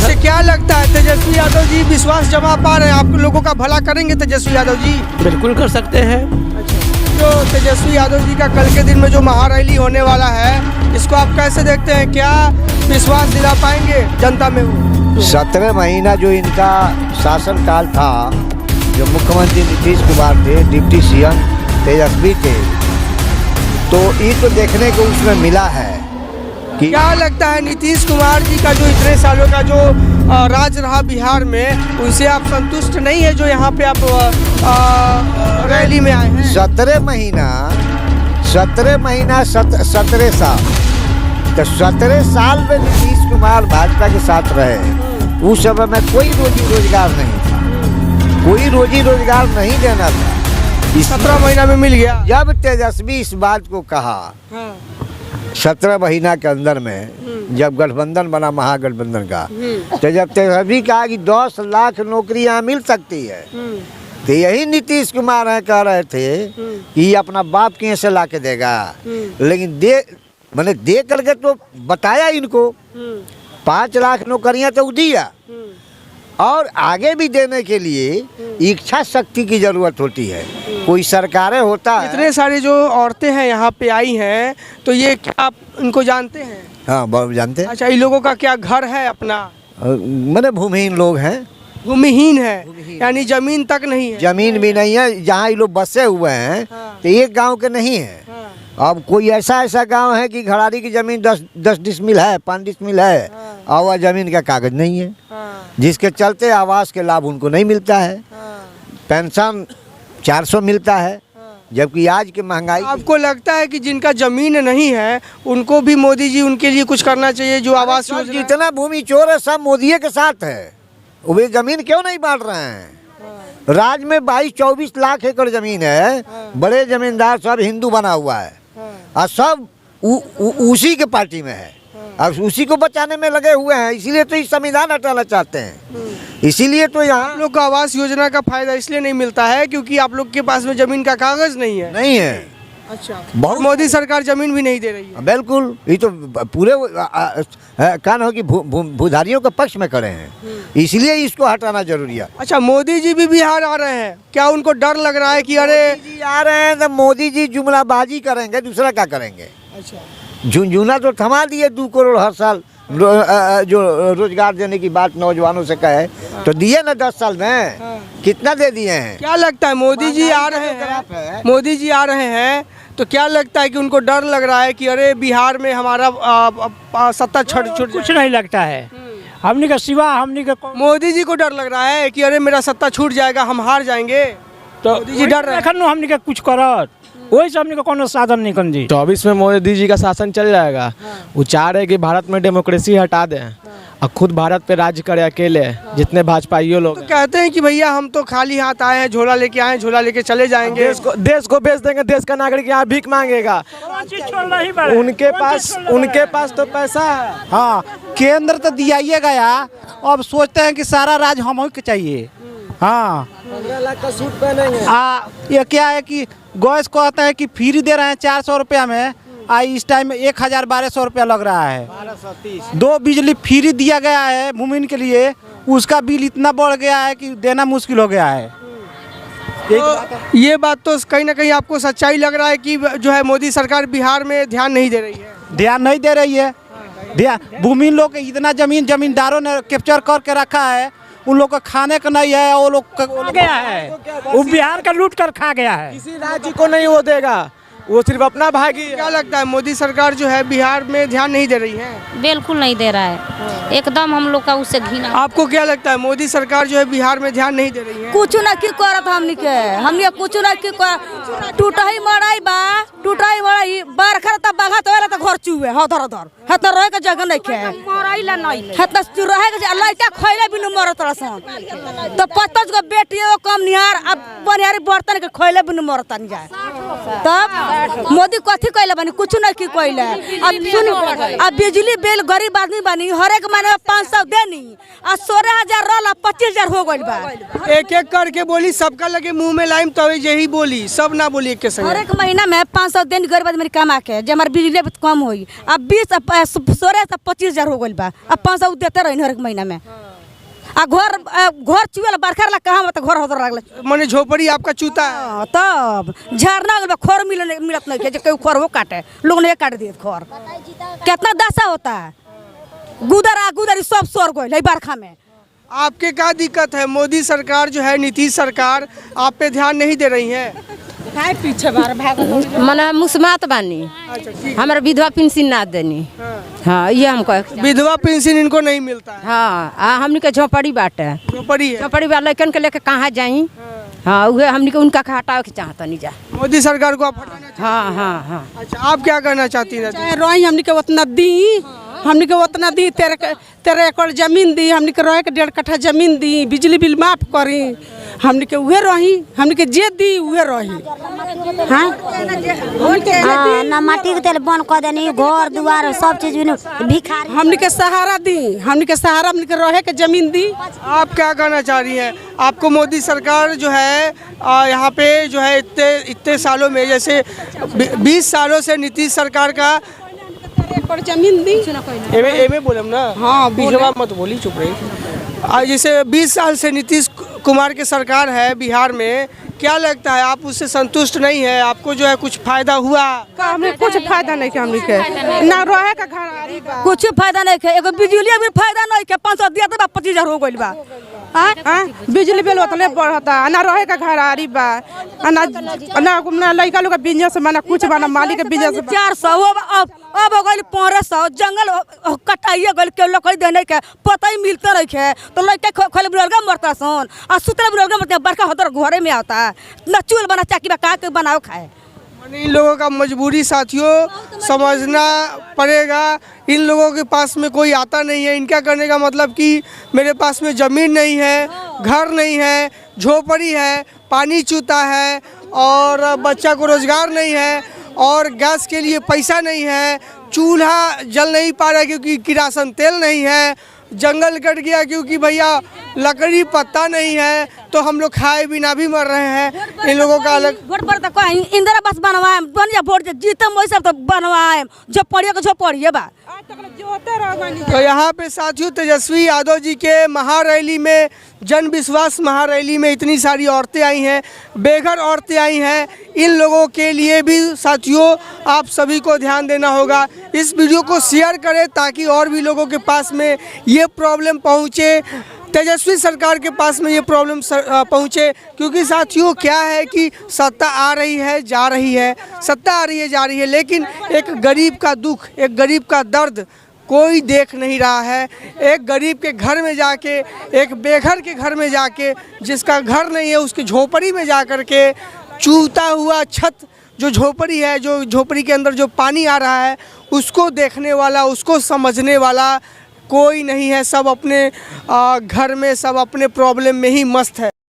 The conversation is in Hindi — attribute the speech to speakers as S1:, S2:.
S1: वैसे क्या लगता है तेजस्वी यादव जी विश्वास जमा पा रहे हैं, आप लोगों का भला करेंगे तेजस्वी यादव जी?
S2: बिल्कुल कर सकते हैं।
S1: जो तेजस्वी यादव जी का कल के दिन में जो महारैली होने वाला है, इसको आप कैसे देखते हैं? क्या विश्वास दिला पाएंगे जनता में?
S3: 17 महीना जो इनका शासनकाल था, जो मुख्यमंत्री नीतीश कुमार थे, डिप्टी सीएम तेजस्वी थे, तो ये तो देखने को उसमें मिला है कि
S1: क्या लगता है नीतीश कुमार जी का जो इतने सालों का जो राज रहा बिहार में, उनसे आप संतुष्ट नहीं है जो यहाँ पे आप रैली में आए हैं?
S3: 17 महीना 17 साल, तो 17 साल में नीतीश कुमार भाजपा के साथ रहे। उस समय में कोई रोजी रोजगार नहीं था, कोई रोजी रोजगार नहीं देना था।
S1: 17 महीना में मिल गया।
S3: जब तेजस्वी इस बात को कहा 17 महीना के अंदर में, जब गठबंधन बना महागठबंधन का, तो जब तेजस्वी कहा कि 10 लाख नौकरियां मिल सकती है, तो यही नीतीश कुमार है कह रहे थे कि अपना बाप के से ला के देगा, लेकिन दे करके तो बताया इनको 5 लाख नौकरियां तो दिया, और आगे भी देने के लिए इच्छा शक्ति की जरूरत होती है। कोई सरकारें होता है।
S1: इतने सारी जो औरतें हैं यहाँ पे आई हैं, तो ये क्या आप इनको जानते हैं?
S3: हाँ, बहुत जानते हैं।
S1: अच्छा, इन लोगों का क्या घर है अपना?
S3: मैंने भूमिहीन लोग हैं।
S1: भूमिहीन है, यानी जमीन तक नहीं है?
S3: जमीन भी नहीं है। जहाँ ये लोग बसे हुए हैं, तो एक गांव के नहीं है। अब कोई ऐसा गांव है कि घरारी की जमीन 10 डिसमिल है, 5 डिसमिल है, और वह जमीन का कागज नहीं है, जिसके चलते आवास के लाभ उनको नहीं मिलता है। पेंशन 400 मिलता है, जबकि आज की महंगाई।
S1: आपको लगता है कि जिनका जमीन नहीं है उनको भी मोदी जी उनके लिए कुछ करना चाहिए? जो आवास योजना,
S3: जितना भूमि चोर है सब मोदी के साथ है, वे जमीन क्यों नहीं बांट रहे हैं? राज्य में 22-24 लाख एकड़ जमीन है, बड़े जमींदार सब हिंदू बना हुआ है, और सब उसी के पार्टी में है, और उसी को बचाने में लगे हुए हैं। इसीलिए तो इस संविधान हटाना चाहते हैं। इसीलिए तो यहाँ
S1: आप लोग को आवास योजना का फायदा इसलिए नहीं मिलता है क्योंकि आप लोग के पास में जमीन का कागज नहीं है?
S3: नहीं है।
S1: अच्छा, बहुत मोदी सरकार जमीन भी नहीं दे रही है?
S3: बिल्कुल, ये तो पूरे कान हो कि भूधारियों के पक्ष में खड़े हैं, इसलिए इसको हटाना जरूरी है।
S1: अच्छा, मोदी जी भी बिहार आ रहे हैं, क्या उनको डर लग रहा है कि अरे
S3: मोदी जी आ रहे हैं तो मोदी जी जुमलाबाजी करेंगे, दूसरा क्या करेंगे?
S1: अच्छा,
S3: झुंझुना तो थमा दिए 2 करोड़ हर साल जो रोजगार देने की बात नौजवानों से कहे, तो दिए ना 10 साल में, कितना दे दिए हैं?
S1: क्या लगता है मोदी जी आ रहे हैं, मोदी जी आ रहे हैं तो क्या लगता है कि उनको डर लग रहा है कि अरे बिहार में हमारा सत्ता छूट?
S2: कुछ नहीं लगता है हमने का सिवा, हमने का
S1: मोदी जी को डर लग रहा है कि अरे मेरा सत्ता छूट जाएगा, हम हार जाएंगे, तो मोदी जी डर रहे हैं।
S2: हमने का कुछ करत, वही से हमने का कोनो साधन नहीं कर दी।
S4: 24 में मोदी जी का शासन चल जाएगा। वो चाह रहे कि भारत में डेमोक्रेसी हटा दें और खुद भारत पे राज्य करे अकेले, जितने भाजपाइयों लोग
S1: तो कहते हैं कि भैया हम तो खाली हाथ आए हैं, झोला लेके आए हैं, झोला लेके चले जाएंगे।
S4: देश को बेच देंगे, देश का नागरिक यहाँ भीख मांगेगा। उनके पास तो पैसा है।
S5: हाँ, केंद्र तो दिया ही गया, अब सोचते हैं कि सारा राज हम ही के चाहिए। हाँ,
S4: 15 लाख का सूट पहनेंगे।
S5: ये क्या है कि गैस कहते हैं कि फ्री दे रहे हैं 400 रुपया में, इस टाइम में 1012 रुपया लग रहा है। 2 बिजली फ्री दिया गया है भूमिहीन के लिए, उसका बिल इतना बढ़ गया है कि देना मुश्किल हो गया है।
S1: तो ये बात तो कहीं ना कहीं आपको सच्चाई लग रहा है कि जो है मोदी सरकार बिहार में ध्यान नहीं दे रही है?
S5: ध्यान नहीं दे रही है। भूमिहीन लोग के इतना जमींदारों ने कैप्चर करके रखा है, उन लोग का खाने का नहीं है, वो लोग
S2: गया है, वो बिहार का लूट कर खा गया है।
S4: किसी राज्य को नहीं वो देगा, वो सिर्फ अपना भागी।
S1: क्या लगता है मोदी सरकार जो है बिहार में ध्यान नहीं दे रही है?
S6: बिल्कुल नहीं दे रहा है, एकदम हम लोग का उससे घिना।
S1: आपको क्या लगता है मोदी सरकार जो है बिहार में ध्यान नहीं दे रही है?
S7: कुछ ना की करत हमनी कुछ ना की टूटही मड़ाई बा, टूटही मड़ाई बरखर त बगा तो त घर चुए हदर हत रहे के जगह नहीं है, मराइला नहीं हत रहे के लइका खइले बिनु मरत रसन, तो 25 गो बेटी ओ कम निहार अब बनियारी बर्तन के खइले बिनु मरत नहीं जाए। तब मोदी कथी कहले बानी? कुछ नहीं की कहले। अब सुन, अब बिजली बिल गरीब आदमी बानी हर एक महीने 500 देनी, आ 16,000 रहला 25,000 हो गइल बा।
S1: एक एक करके बोली, सबका लगे मुंह में लाइम तो यही बोली, सब ना बोली एक के संग।
S7: हर एक महीना में 500 दिन गरीब आदमी कमा के जब हमारे बिजली कम हुई, अब 16 से 25 हजार हो गई बा, अब 500 देते रही हर एक महीना में। आ घर चुएल बरखा ला कहाँ तो घर होता लगल
S1: माने झोपड़ी आपका चूता है।
S7: तब झरना गल खोर मिलत नहीं जो कोई खोर वो काटे, लोग ने काट दिए खोर। कितना दशा होता है, गुदर सब सोर गई बरखा में।
S1: आपके क्या दिक्कत है? मोदी सरकार जो है, नीतीश सरकार आप पे ध्यान नहीं दे रही है।
S7: पीछे बार भाग
S8: मना मुस्मात बानी,
S1: अच्छा ठीक।
S8: हमारा विधवा पेंशन ना देनी। हाँ ये हमको
S1: विधवा पेंशन इनको नहीं मिलता है।
S8: हाँ हमनी के झोपड़ी बाटे,
S1: झोपड़ी है।
S8: झोपड़ी वाला लड़कन के लेके कहाँ जाई। हाँ उहे हमनी के उनका हटावे के चाहता नहीं जा।
S1: मोदी सरकार को आप हटाना चाहते
S8: हाँ हाँ हाँ
S1: हैं। अच्छा आप क्या कहना चाहती हैं?
S9: रोई हमनी के उतना दी, हमनी के उतना दी, 13 एकड़ जमीन दी, हमनी के रोए के 1.5 कट्ठा जमीन दी, बिजली बिल माफ करी, हमनी के उहे रही, हमनी के जे दी उहे रही।
S10: हाँ ना माटी के तेल बंद कर देनी, घर दुआर सब चीज भिखारी
S9: हमनी के सहारा दी, हमनी के सहारा, हमनी के रहे के जमीन दी।
S1: आप क्या कहना चाह रही हैं? आपको मोदी सरकार जो है यहाँ पे जो है इतने सालों में, जैसे 20 सालों से नीतीश सरकार का
S9: एकड़ जमीन दी।
S1: एमे बोलम ना।
S9: हाँ
S1: बीचवा मत बोली, चुप रही। जैसे 20 साल से नीतीश कुमार की सरकार है बिहार में, क्या लगता है आप उससे संतुष्ट नहीं है? आपको जो है कुछ फायदा हुआ?
S9: हमने कुछ फायदा नहीं किया, हमने के ना रहे का घर
S7: कुछ फायदा नहीं है, एगो बिजली भी फायदा नहीं है, 500 दिया तो 25 हजार हो गई बा।
S9: बिजली बिल उतने बढ़ता, ना रहे का घर आरी बा, ना लड़का लोग का बिजनेस बना, कुछ बना मालिक के बिजनेस
S7: 400 अब हो गई 1500, जंगल कटाइए गल के लोग देने के पता ही मिलते रही है, तो लड़का खोले बुलगा मरता सन और सुतरे बुलगा मरते, बरका होता घरे में आता ना, चूल बना चाकी का के बनाओ खाए।
S1: इन लोगों का मजबूरी साथियों समझना पड़ेगा। इन लोगों के पास में कोई आता नहीं है, इनका करने का मतलब कि मेरे पास में ज़मीन नहीं है, घर नहीं है, झोपड़ी है, पानी चूता है और बच्चा को रोज़गार नहीं है और गैस के लिए पैसा नहीं है, चूल्हा जल नहीं पा रहा क्योंकि किरासन तेल नहीं है, जंगल कट गया क्योंकि भैया लकड़ी पत्ता नहीं है, तो हम लोग खाए बिना भी मर रहे हैं। इन लोगों का अलग
S7: वोट पर तो कोई इंदिरा बस बनवाए, बनिया वोट जीतम वही सब तो बनवाए, जो पढ़िए को जो पढ़िए बा।
S1: तो यहाँ पे साथियों तेजस्वी यादव जी के महारैली में, जन विश्वास महारैली में इतनी सारी औरतें आई हैं, बेघर औरतें आई हैं। इन लोगों के लिए भी साथियों आप सभी को ध्यान देना होगा। इस वीडियो को शेयर करें ताकि और भी लोगों के पास में ये प्रॉब्लम पहुँचे, तेजस्वी सरकार के पास में ये प्रॉब्लम पहुँचे। क्योंकि साथियों क्या है कि सत्ता आ रही है जा रही है, सत्ता आ रही है जा रही है, लेकिन एक गरीब का दुख, एक गरीब का दर्द कोई देख नहीं रहा है। एक गरीब के घर में जाके, एक बेघर के घर में जाके, जिसका घर नहीं है उसकी झोपड़ी में जा कर के चूता हुआ छत जो झोपड़ी है, जो झोपड़ी के अंदर जो पानी आ रहा है, उसको देखने वाला, उसको समझने वाला कोई नहीं है। सब अपने घर में, सब अपने प्रॉब्लम में ही मस्त है।